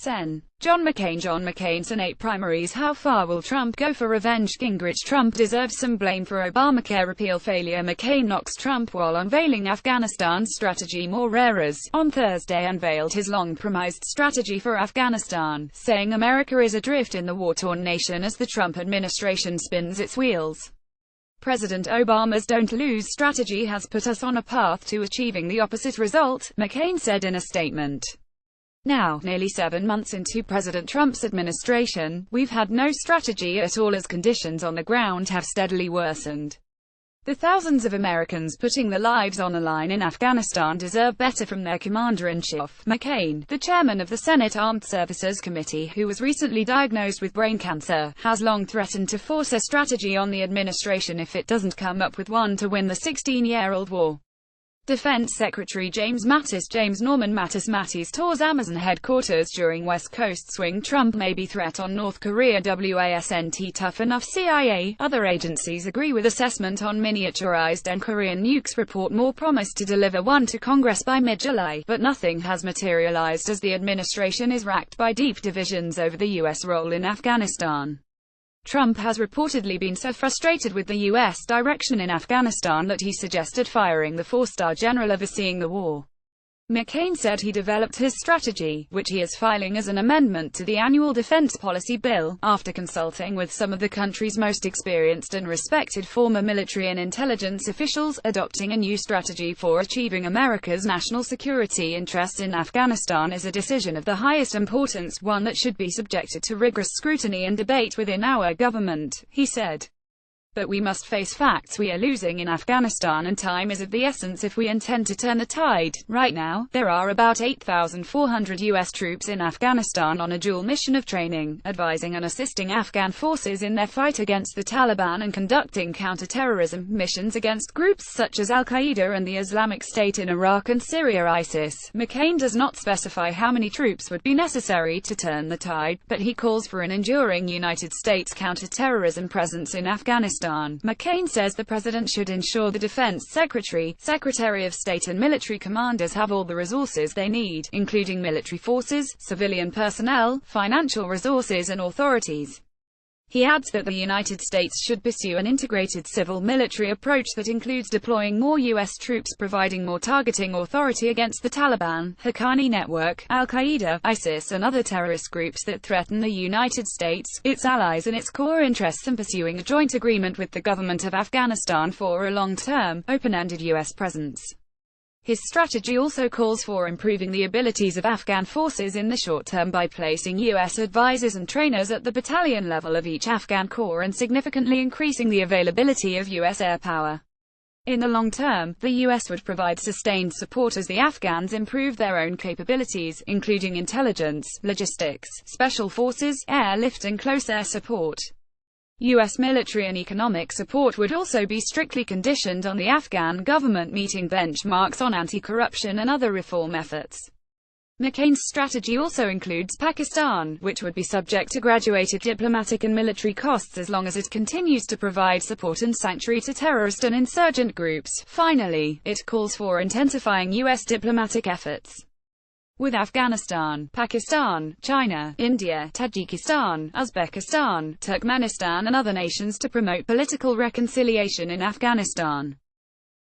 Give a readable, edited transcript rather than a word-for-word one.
Sen. John McCain Senate primaries. How far will Trump go for revenge? Gingrich. Trump deserves some blame for Obamacare repeal failure. McCain knocks Trump while unveiling Afghanistan's strategy. Moreras, on Thursday, unveiled his long-promised strategy for Afghanistan, saying America is adrift in the war-torn nation as the Trump administration spins its wheels. President Obama's don't lose strategy has put us on a path to achieving the opposite result, McCain said in a statement. Now, nearly 7 months into President Trump's administration, we've had no strategy at all as conditions on the ground have steadily worsened. The thousands of Americans putting their lives on the line in Afghanistan deserve better from their commander-in-chief. McCain, the chairman of the Senate Armed Services Committee, who was recently diagnosed with brain cancer, has long threatened to force a strategy on the administration if it doesn't come up with one to win the 16-year-old war. Defense Secretary James Norman Mattis tours Amazon headquarters during West Coast swing. Trump may be threat on North Korea. WASNT tough enough. CIA. Other agencies agree with assessment on miniaturized and Korean nukes. Report more promise to deliver one to Congress by mid-July, but nothing has materialized as the administration is racked by deep divisions over the U.S. role in Afghanistan. Trump has reportedly been so frustrated with the U.S. direction in Afghanistan that he suggested firing the four-star general overseeing the war. McCain said he developed his strategy, which he is filing as an amendment to the annual defense policy bill, after consulting with some of the country's most experienced and respected former military and intelligence officials. Adopting a new strategy for achieving America's national security interests in Afghanistan is a decision of the highest importance, one that should be subjected to rigorous scrutiny and debate within our government, he said. But we must face facts. We are losing in Afghanistan and time is of the essence if we intend to turn the tide. Right now, there are about 8,400 U.S. troops in Afghanistan on a dual mission of training, advising and assisting Afghan forces in their fight against the Taliban and conducting counter-terrorism missions against groups such as Al-Qaeda and the Islamic State in Iraq and Syria. ISIS. McCain does not specify how many troops would be necessary to turn the tide, but he calls for an enduring United States counter-terrorism presence in Afghanistan. McCain says the president should ensure the defense secretary, secretary of state and military commanders have all the resources they need, including military forces, civilian personnel, financial resources and authorities. He adds that the United States should pursue an integrated civil-military approach that includes deploying more U.S. troops, providing more targeting authority against the Taliban, Haqqani Network, Al-Qaeda, ISIS and other terrorist groups that threaten the United States, its allies and its core interests, and pursuing a joint agreement with the government of Afghanistan for a long-term, open-ended U.S. presence. His strategy also calls for improving the abilities of Afghan forces in the short term by placing U.S. advisors and trainers at the battalion level of each Afghan corps and significantly increasing the availability of U.S. air power. In the long term, the U.S. would provide sustained support as the Afghans improve their own capabilities, including intelligence, logistics, special forces, airlift and close air support. U.S. military and economic support would also be strictly conditioned on the Afghan government meeting benchmarks on anti-corruption and other reform efforts. McCain's strategy also includes Pakistan, which would be subject to graduated diplomatic and military costs as long as it continues to provide support and sanctuary to terrorist and insurgent groups. Finally, it calls for intensifying U.S. diplomatic efforts with Afghanistan, Pakistan, China, India, Tajikistan, Uzbekistan, Turkmenistan and other nations to promote political reconciliation in Afghanistan.